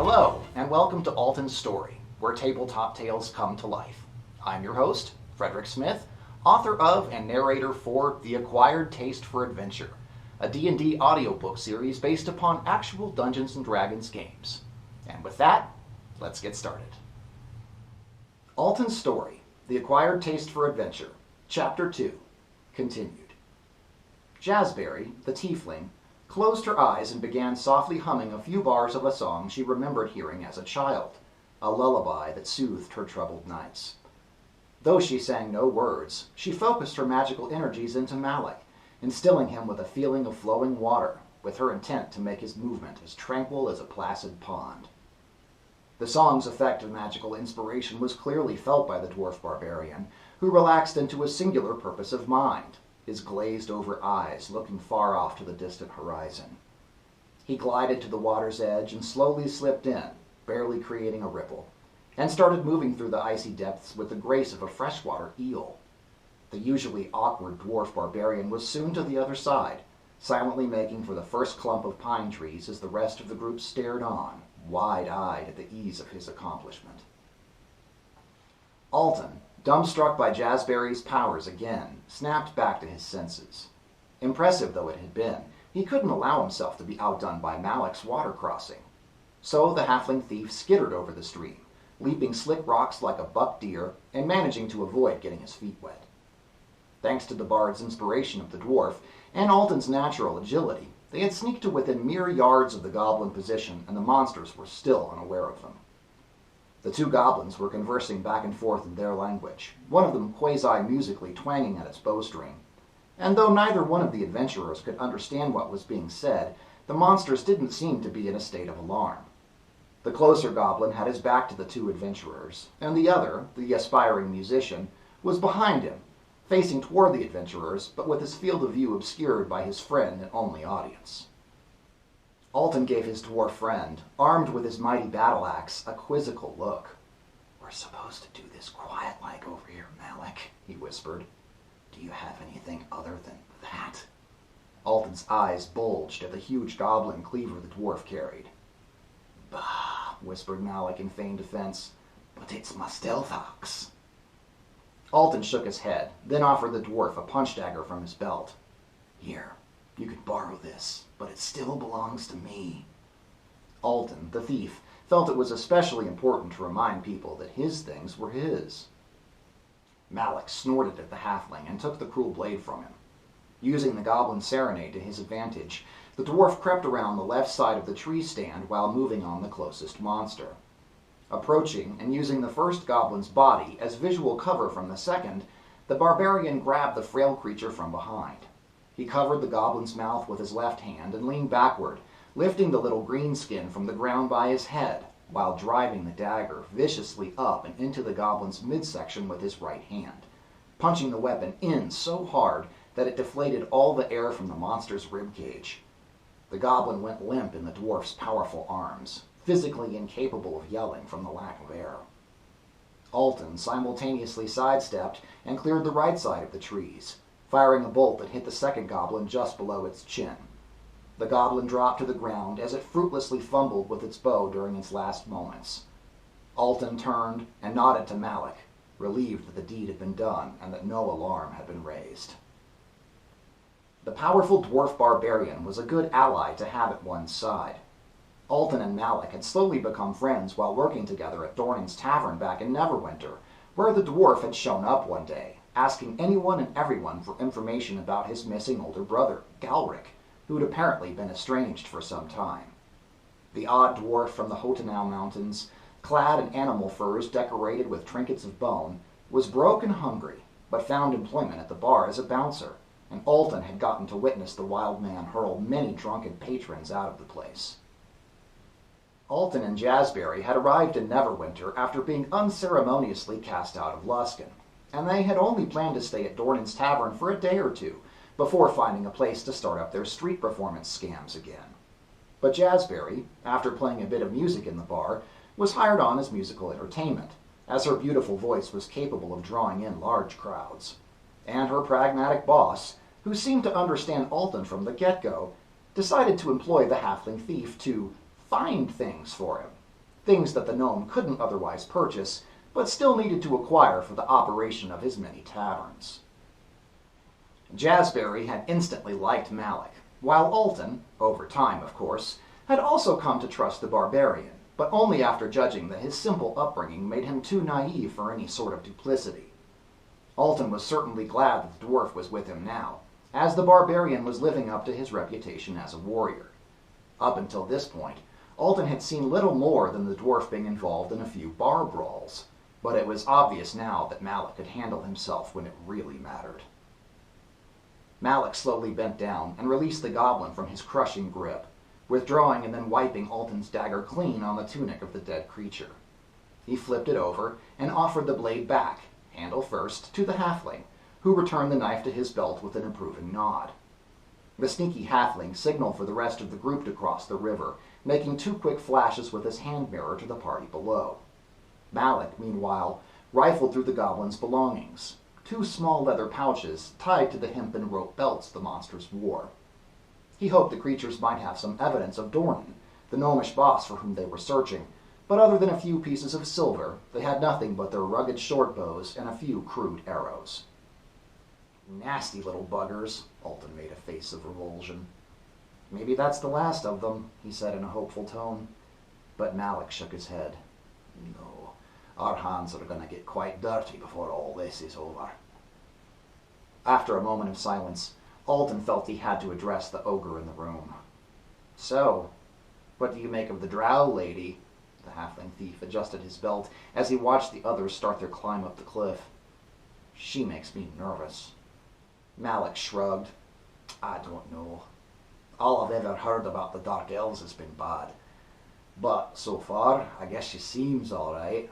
Hello, and welcome to Alton's Story, where tabletop tales come to life. I'm your host, Frederick Smith, author of and narrator for The Acquired Taste for Adventure, a D&D audiobook series based upon actual Dungeons & Dragons games. And with that, let's get started. Alton's Story, The Acquired Taste for Adventure, Chapter 2, Continued. Jazzberry, the tiefling, closed her eyes and began softly humming a few bars of a song she remembered hearing as a child, a lullaby that soothed her troubled nights. Though she sang no words, she focused her magical energies into Malik, instilling him with a feeling of flowing water, with her intent to make his movement as tranquil as a placid pond. The song's effect of magical inspiration was clearly felt by the dwarf barbarian, who relaxed into a singular purpose of mind, his glazed-over eyes looking far off to the distant horizon. He glided to the water's edge and slowly slipped in, barely creating a ripple, and started moving through the icy depths with the grace of a freshwater eel. The usually awkward dwarf barbarian was soon to the other side, silently making for the first clump of pine trees as the rest of the group stared on, wide-eyed at the ease of his accomplishment. Alton, dumbstruck by Jazzberry's powers again, snapped back to his senses. Impressive though it had been, he couldn't allow himself to be outdone by Malik's water crossing. So the halfling thief skittered over the stream, leaping slick rocks like a buck deer and managing to avoid getting his feet wet. Thanks to the bard's inspiration of the dwarf and Alton's natural agility, they had sneaked to within mere yards of the goblin position, and the monsters were still unaware of them. The two goblins were conversing back and forth in their language, one of them quasi-musically twanging at its bowstring. And though neither one of the adventurers could understand what was being said, the monsters didn't seem to be in a state of alarm. The closer goblin had his back to the two adventurers, and the other, the aspiring musician, was behind him, facing toward the adventurers, but with his field of view obscured by his friend and only audience. Alton gave his dwarf friend, armed with his mighty battle axe, a quizzical look. "We're supposed to do this quiet-like over here, Malik," he whispered. "Do you have anything other than that?" Alton's eyes bulged at the huge goblin cleaver the dwarf carried. "Bah," whispered Malik in feigned defense, "but it's my stealth axe." Alton shook his head, then offered the dwarf a punch dagger from his belt. "Here, you can borrow this, but it still belongs to me." Alton, the thief, felt it was especially important to remind people that his things were his. Malik snorted at the halfling and took the cruel blade from him. Using the goblin serenade to his advantage, the dwarf crept around the left side of the tree stand while moving on the closest monster. Approaching and using the first goblin's body as visual cover from the second, the barbarian grabbed the frail creature from behind. He covered the goblin's mouth with his left hand and leaned backward, lifting the little greenskin from the ground by his head, while driving the dagger viciously up and into the goblin's midsection with his right hand, punching the weapon in so hard that it deflated all the air from the monster's ribcage. The goblin went limp in the dwarf's powerful arms, physically incapable of yelling from the lack of air. Alton simultaneously sidestepped and cleared the right side of the trees, firing a bolt that hit the second goblin just below its chin. The goblin dropped to the ground as it fruitlessly fumbled with its bow during its last moments. Alton turned and nodded to Malik, relieved that the deed had been done and that no alarm had been raised. The powerful dwarf barbarian was a good ally to have at one's side. Alton and Malik had slowly become friends while working together at Dorning's Tavern back in Neverwinter, where the dwarf had shown up one day, asking anyone and everyone for information about his missing older brother, Galric, who had apparently been estranged for some time. The odd dwarf from the Hotenau Mountains, clad in animal furs decorated with trinkets of bone, was broke and hungry, but found employment at the bar as a bouncer, and Alton had gotten to witness the wild man hurl many drunken patrons out of the place. Alton and Jazzberry had arrived in Neverwinter after being unceremoniously cast out of Luskan, and they had only planned to stay at Dorning's Tavern for a day or two, before finding a place to start up their street performance scams again. But Jazzberry, after playing a bit of music in the bar, was hired on as musical entertainment, as her beautiful voice was capable of drawing in large crowds. And her pragmatic boss, who seemed to understand Alton from the get-go, decided to employ the halfling thief to find things for him, things that the gnome couldn't otherwise purchase, but still needed to acquire for the operation of his many taverns. Jazzberry had instantly liked Malik, while Alton, over time of course, had also come to trust the barbarian, but only after judging that his simple upbringing made him too naive for any sort of duplicity. Alton was certainly glad that the dwarf was with him now, as the barbarian was living up to his reputation as a warrior. Up until this point, Alton had seen little more than the dwarf being involved in a few bar brawls, but it was obvious now that Malik could handle himself when it really mattered. Malik slowly bent down and released the goblin from his crushing grip, withdrawing and then wiping Alton's dagger clean on the tunic of the dead creature. He flipped it over and offered the blade back, handle first, to the halfling, who returned the knife to his belt with an approving nod. The sneaky halfling signaled for the rest of the group to cross the river, making 2 quick flashes with his hand mirror to the party below. Malik, meanwhile, rifled through the goblin's belongings, 2 small leather pouches tied to the hempen rope belts the monsters wore. He hoped the creatures might have some evidence of Dornan, the gnomish boss for whom they were searching, but other than a few pieces of silver, they had nothing but their rugged short bows and a few crude arrows. Nasty little buggers, Alton made a face of revulsion. Maybe that's the last of them, he said in a hopeful tone. But Malik shook his head. No, our hands are going to get quite dirty before all this is over. After a moment of silence, Alton felt he had to address the ogre in the room. So, what do you make of the drow lady? The halfling thief adjusted his belt as he watched the others start their climb up the cliff. She makes me nervous. Malik shrugged. I don't know. All I've ever heard about the Dark Elves has been bad. But, so far, I guess she seems all right.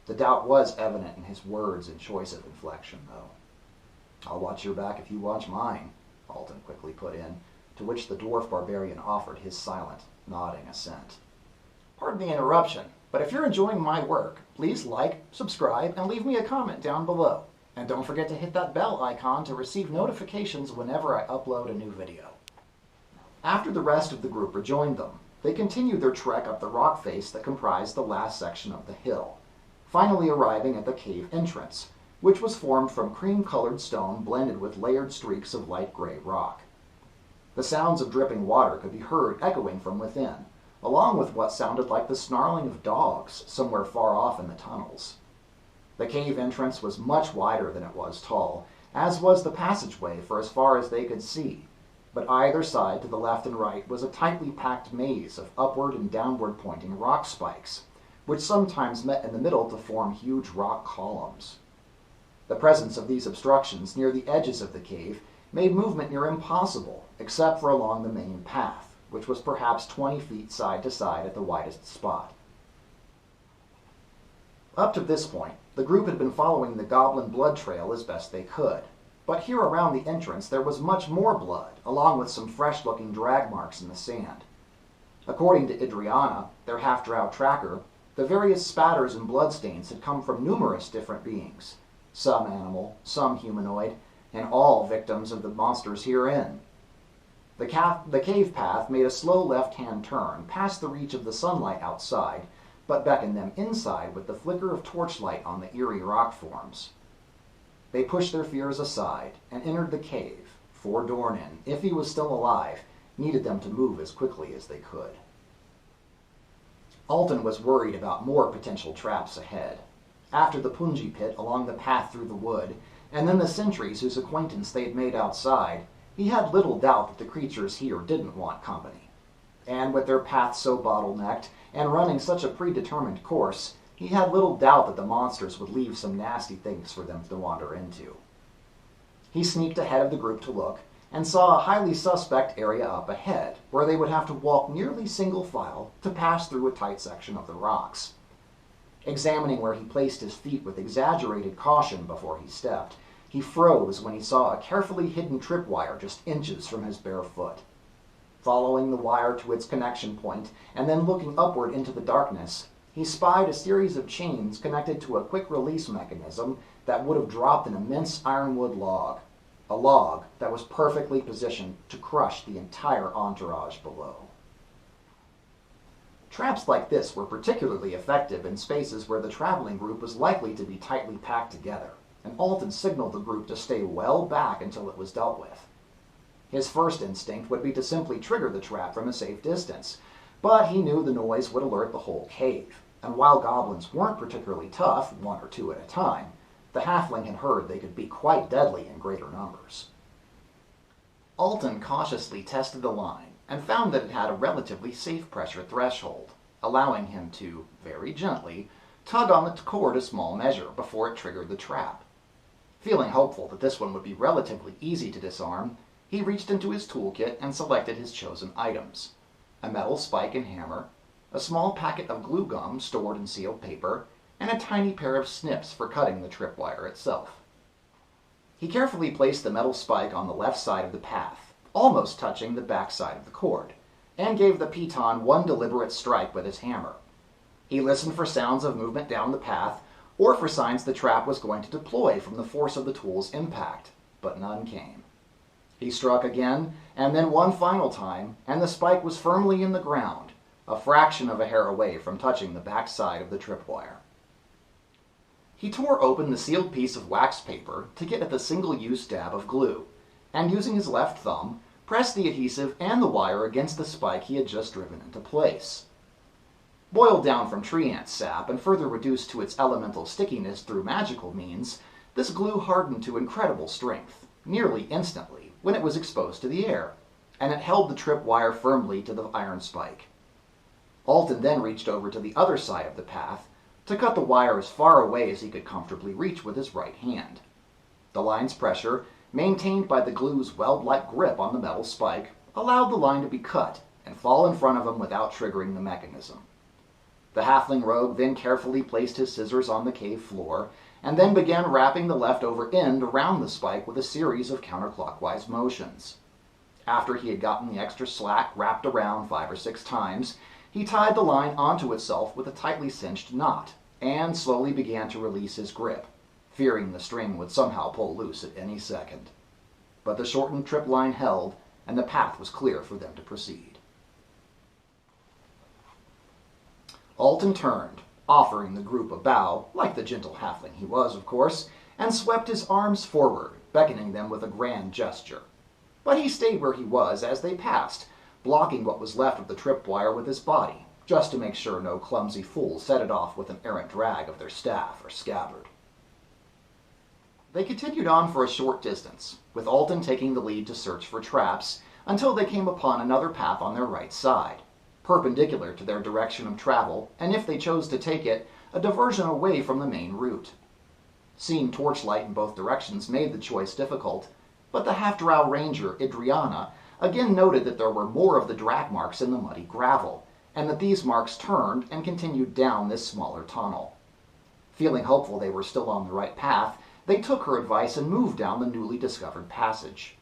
The doubt was evident in his words and choice of inflection, though. I'll watch your back if you watch mine, Alton quickly put in, to which the dwarf barbarian offered his silent, nodding assent. Pardon the interruption, but if you're enjoying my work, please like, subscribe, and leave me a comment down below. And don't forget to hit that bell icon to receive notifications whenever I upload a new video. After the rest of the group rejoined them, they continued their trek up the rock face that comprised the last section of the hill, finally arriving at the cave entrance, which was formed from cream-colored stone blended with layered streaks of light gray rock. The sounds of dripping water could be heard echoing from within, along with what sounded like the snarling of dogs somewhere far off in the tunnels. The cave entrance was much wider than it was tall, as was the passageway for as far as they could see, but either side to the left and right was a tightly packed maze of upward and downward pointing rock spikes, which sometimes met in the middle to form huge rock columns. The presence of these obstructions near the edges of the cave made movement near impossible, except for along the main path, which was perhaps 20 feet side to side at the widest spot. Up to this point, the group had been following the goblin blood trail as best they could, but here around the entrance there was much more blood, along with some fresh-looking drag marks in the sand. According to Idriana, their half-drow tracker, the various spatters and bloodstains had come from numerous different beings, some animal, some humanoid, and all victims of the monsters herein. The cave path made a slow left-hand turn past the reach of the sunlight outside, but beckoned them inside with the flicker of torchlight on the eerie rock forms. They pushed their fears aside and entered the cave, for Dornan, if he was still alive, needed them to move as quickly as they could. Alton was worried about more potential traps ahead. After the punji pit along the path through the wood, and then the sentries whose acquaintance they had made outside, he had little doubt that the creatures here didn't want company. And with their path so bottlenecked, and running such a predetermined course, he had little doubt that the monsters would leave some nasty things for them to wander into. He sneaked ahead of the group to look, and saw a highly suspect area up ahead, where they would have to walk nearly single file to pass through a tight section of the rocks. Examining where he placed his feet with exaggerated caution before he stepped, he froze when he saw a carefully hidden tripwire just inches from his bare foot. Following the wire to its connection point, and then looking upward into the darkness, he spied a series of chains connected to a quick-release mechanism that would have dropped an immense ironwood log, a log that was perfectly positioned to crush the entire entourage below. Traps like this were particularly effective in spaces where the traveling group was likely to be tightly packed together, and Alton signaled the group to stay well back until it was dealt with. His first instinct would be to simply trigger the trap from a safe distance, but he knew the noise would alert the whole cave, and while goblins weren't particularly tough, one or two at a time, the halfling had heard they could be quite deadly in greater numbers. Alton cautiously tested the line and found that it had a relatively safe pressure threshold, allowing him to, very gently, tug on the cord a small measure before it triggered the trap. Feeling hopeful that this one would be relatively easy to disarm, he reached into his toolkit and selected his chosen items: a metal spike and hammer, a small packet of glue gum stored in sealed paper, and a tiny pair of snips for cutting the tripwire itself. He carefully placed the metal spike on the left side of the path, almost touching the back side of the cord, and gave the piton one deliberate strike with his hammer. He listened for sounds of movement down the path, or for signs the trap was going to deploy from the force of the tool's impact, but none came. He struck again, and then one final time, and the spike was firmly in the ground, a fraction of a hair away from touching the back side of the tripwire. He tore open the sealed piece of wax paper to get at the single-use dab of glue, and using his left thumb, pressed the adhesive and the wire against the spike he had just driven into place. Boiled down from tree ant sap and further reduced to its elemental stickiness through magical means, this glue hardened to incredible strength, nearly instantly, when it was exposed to the air, and it held the tripwire firmly to the iron spike. Alton then reached over to the other side of the path to cut the wire as far away as he could comfortably reach with his right hand. The line's pressure, maintained by the glue's weld-like grip on the metal spike, allowed the line to be cut and fall in front of him without triggering the mechanism. The halfling rogue then carefully placed his scissors on the cave floor, and then began wrapping the leftover end around the spike with a series of counterclockwise motions. After he had gotten the extra slack wrapped around 5 or 6 times, he tied the line onto itself with a tightly cinched knot, and slowly began to release his grip, fearing the string would somehow pull loose at any second. But the shortened trip line held, and the path was clear for them to proceed. Alton turned, offering the group a bow, like the gentle halfling he was, of course, and swept his arms forward, beckoning them with a grand gesture. But he stayed where he was as they passed, blocking what was left of the tripwire with his body, just to make sure no clumsy fool set it off with an errant drag of their staff or scabbard. They continued on for a short distance, with Alton taking the lead to search for traps, until they came upon another path on their right side, perpendicular to their direction of travel, and if they chose to take it, a diversion away from the main route. Seeing torchlight in both directions made the choice difficult, but the half-drow ranger, Idriana, again noted that there were more of the drag marks in the muddy gravel, and that these marks turned and continued down this smaller tunnel. Feeling hopeful they were still on the right path, they took her advice and moved down the newly discovered passage.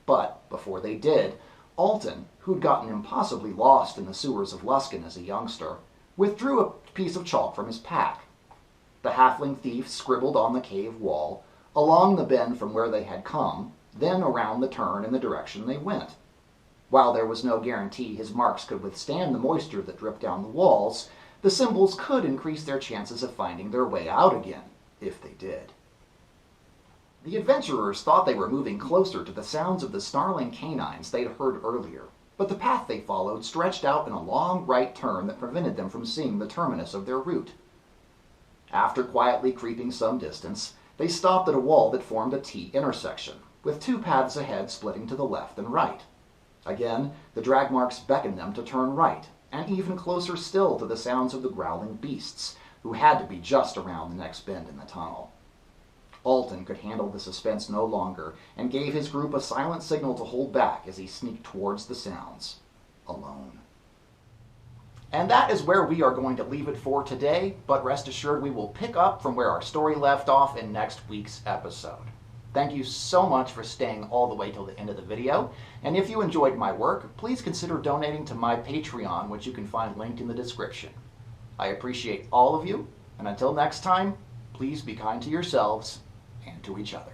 But, before they did, Alton, who'd gotten impossibly lost in the sewers of Luskan as a youngster, withdrew a piece of chalk from his pack. The halfling thief scribbled on the cave wall, along the bend from where they had come, then around the turn in the direction they went. While there was no guarantee his marks could withstand the moisture that dripped down the walls, the symbols could increase their chances of finding their way out again, if they did. The adventurers thought they were moving closer to the sounds of the snarling canines they'd heard earlier, but the path they followed stretched out in a long right turn that prevented them from seeing the terminus of their route. After quietly creeping some distance, they stopped at a wall that formed a T intersection, with 2 paths ahead splitting to the left and right. Again, the drag marks beckoned them to turn right, and even closer still to the sounds of the growling beasts, who had to be just around the next bend in the tunnel. Alton could handle the suspense no longer, and gave his group a silent signal to hold back as he sneaked towards the sounds, alone. And that is where we are going to leave it for today, but rest assured we will pick up from where our story left off in next week's episode. Thank you so much for staying all the way till the end of the video, and if you enjoyed my work, please consider donating to my Patreon, which you can find linked in the description. I appreciate all of you, and until next time, please be kind to yourselves and to each other.